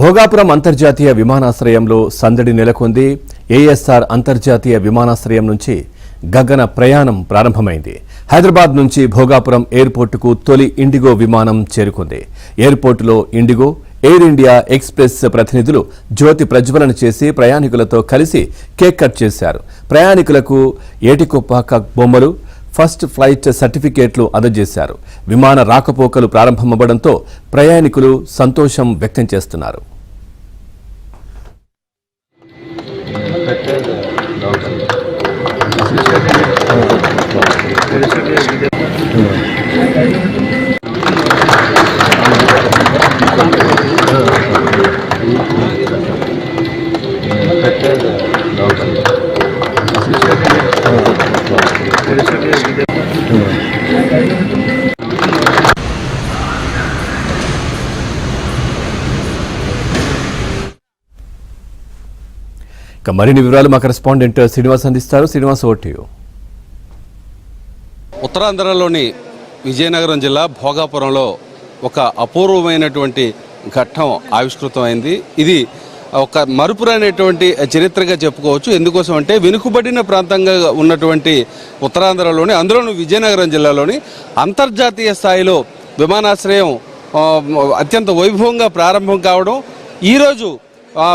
భోగాపురం అంతర్జాతీయ విమానాశ్రయంలో సందడి నెలకొంది. ఏఎస్ఆర్ అంతర్జాతీయ విమానాశ్రయం నుంచి గగన ప్రయాణం ప్రారంభమైంది. హైదరాబాద్ నుంచి భోగాపురం ఎయిర్పోర్టుకు తొలి ఇండిగో విమానం చేరుకుంది. ఎయిర్పోర్టులో ఇండిగో, ఎయిర్ ఇండియా ఎక్స్ప్రెస్ ప్రతినిధులు జ్యోతి ప్రజ్వలన చేసి ప్రయాణికులతో కలిసి కేక్ కట్ చేశారు. ప్రయాణికులకు ఏటికొప్పాక బొమ్మలు, ఫస్ట్ ఫ్లైట్ సర్టిఫికేట్లు అందజేశారు. విమాన రాకపోకలు ప్రారంభమవ్వడంతో ప్రయాణికులు సంతోషం వ్యక్తం చేస్తున్నారు. మరిన్ని వివరాలు మా కరెస్పాండెంట్ శ్రీనివాస్ అందిస్తారు. Srinivas, over to you. ఉత్తరాంధ్రలోని విజయనగరం జిల్లా భోగాపురంలో ఒక అపూర్వమైనటువంటి ఘట్టం ఆవిష్కృతమైంది. ఇది ఒక మరుపురైనటువంటి చరిత్రగా చెప్పుకోవచ్చు. ఎందుకోసం అంటే వెనుకబడిన ప్రాంతంగా ఉన్నటువంటి ఉత్తరాంధ్రలోని, అందులోని విజయనగరం జిల్లాలోని అంతర్జాతీయ స్థాయిలో విమానాశ్రయం అత్యంత వైభవంగా ప్రారంభం కావడం, ఈరోజు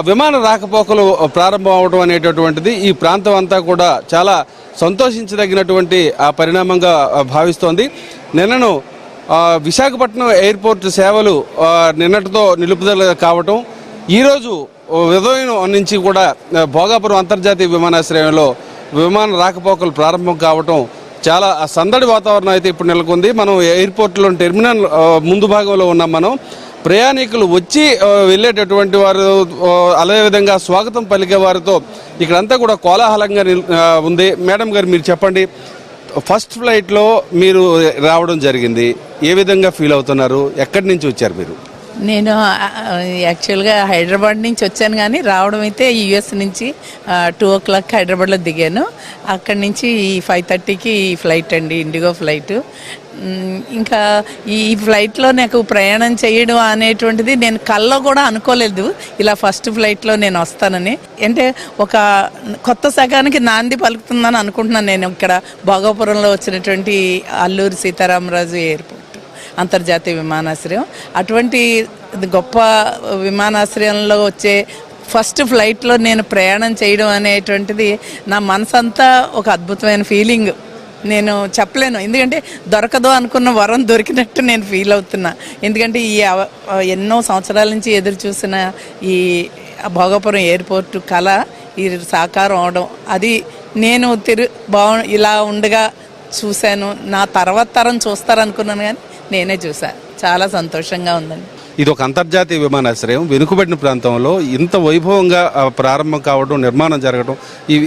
విమాన రాకపోకలు ప్రారంభం అవడం అనేటటువంటిది ఈ ప్రాంతం అంతా కూడా చాలా సంతోషించదగినటువంటి పరిణామంగా భావిస్తోంది. నిన్నను విశాఖపట్నం ఎయిర్పోర్ట్ సేవలు నిన్నటితో నిలుపుదల కావటం, ఈరోజు ఉదయం నుంచి కూడా భోగాపురం అంతర్జాతీయ విమానాశ్రయంలో విమాన రాకపోకలు ప్రారంభం కావటం చాలా సందడి వాతావరణం అయితే ఇప్పుడు నెలకొంది. మనం ఎయిర్పోర్ట్లో టెర్మినల్ ముందు భాగంలో ఉన్నాం. మనం ప్రయాణికులు వచ్చి వెళ్ళేటటువంటి వారు, అదేవిధంగా స్వాగతం పలికే వారితో ఇక్కడంతా కూడా కోలాహలంగా ఉంది. మేడం గారు, మీరు చెప్పండి, ఫస్ట్ ఫ్లైట్లో మీరు రావడం జరిగింది, ఏ విధంగా ఫీల్ అవుతున్నారు? ఎక్కడి నుంచి వచ్చారు మీరు? నేను యాక్చువల్గా హైదరాబాద్ నుంచి వచ్చాను, కానీ రావడం అయితే యూఎస్ నుంచి 2 o'clock హైదరాబాద్లో దిగాను. అక్కడి నుంచి 5:30కి ఫ్లైట్ అండి, ఇండిగో ఫ్లైట్. ఇంకా ఈ ఫ్లైట్లో నాకు ప్రయాణం చేయడం అనేటువంటిది నేను కల్లో కూడా అనుకోలేదు, ఇలా ఫస్ట్ ఫ్లైట్లో నేను వస్తానని. అంటే ఒక కొత్త శకానికి నాంది పలుకుతుందని అనుకుంటున్నాను నేను. ఇక్కడ భోగాపురంలో వచ్చినటువంటి అల్లూరి సీతారామరాజు ఎయిర్పోర్ట్ అంతర్జాతీయ విమానాశ్రయం, అటువంటి గొప్ప విమానాశ్రయంలో వచ్చే ఫస్ట్ ఫ్లైట్లో నేను ప్రయాణం చేయడం అనేటువంటిది నా మనసంతా ఒక అద్భుతమైన ఫీలింగ్. నేను చెప్పలేను, ఎందుకంటే దొరకదు అనుకున్న వరం దొరికినట్టు నేను ఫీల్ అవుతున్నా. ఎందుకంటే ఈ ఎన్నో సంవత్సరాల నుంచి ఎదురు చూసిన ఈ భోగాపురం ఎయిర్పోర్టు కళ ఈ సాకారం అవడం, అది నేను ఇలా ఉండగా చూశాను. నా తర్వాత తరం చూస్తారనుకున్నాను, కానీ నేనే చూశాను. చాలా సంతోషంగా ఉందండి. ఇది ఒక అంతర్జాతీయ విమానాశ్రయం, వెనుకబడిన ప్రాంతంలో ఇంత వైభవంగా ప్రారంభం కావడం, నిర్మాణం జరగడం,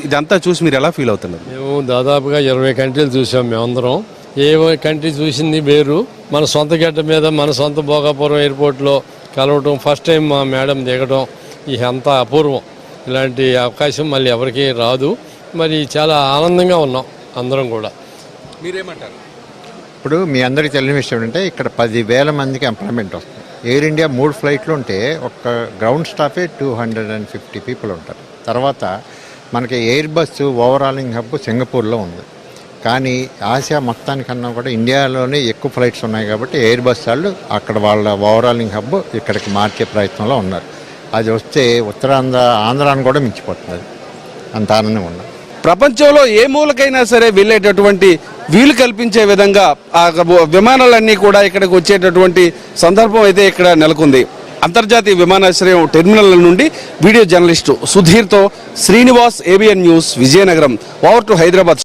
ఇదంతా చూసి మీరు ఎలా ఫీల్ అవుతున్నారు? మేము దాదాపుగా 20 కంట్రీలు చూసాం. మేమందరం ఏ కంట్రీ చూసింది వేరు. మన సొంత గడ్డ మీద మన సొంత భోగాపురం ఎయిర్పోర్ట్లో కలవటం, ఫస్ట్ టైం మా మేడం దిగడం, ఇది అంతా అపూర్వం. ఇలాంటి అవకాశం మళ్ళీ ఎవరికీ రాదు. మరి చాలా ఆనందంగా ఉన్నాం అందరం కూడా. మీరేమంటారు? ఇప్పుడు మీ అందరికీ తెలియని విషయం ఏంటంటే ఇక్కడ 10,000 మందికి ఎంప్లాయ్మెంట్ వస్తుంది. ఎయిర్ ఇండియా 3 ఫ్లైట్లు ఉంటే ఒక్క గ్రౌండ్ స్టాఫే 250 పీపుల్ ఉంటారు. తర్వాత మనకి ఎయిర్ బస్సు ఓవరాలింగ్ హబ్ సింగపూర్లో ఉంది, కానీ ఆసియా మొత్తానికన్నా కూడా ఇండియాలోనే ఎక్కువ ఫ్లైట్స్ ఉన్నాయి. కాబట్టి ఎయిర్ బస్ వాళ్ళు అక్కడ వాళ్ళ ఓవరాలింగ్ హబ్ ఇక్కడికి మార్చే ప్రయత్నంలో ఉన్నారు. అది వస్తే ఆంధ్రాను కూడా మించిపోతుంది. అంత ఆనందంగా ఉన్నారు. ప్రపంచంలో ఏ మూలకైనా సరే వెళ్ళేటటువంటి వీలు కల్పించే విధంగా ఆ విమానాలన్నీ కూడా ఇక్కడికి వచ్చేటటువంటి సందర్భం అయితే ఇక్కడ నెలకొంది. అంతర్జాతీయ విమానాశ్రయం టెర్మినల్ నుండి వీడియో జర్నలిస్టు సుధీర్తో Srinivas, ABN News, Vizianagaram. Over to Hyderabad.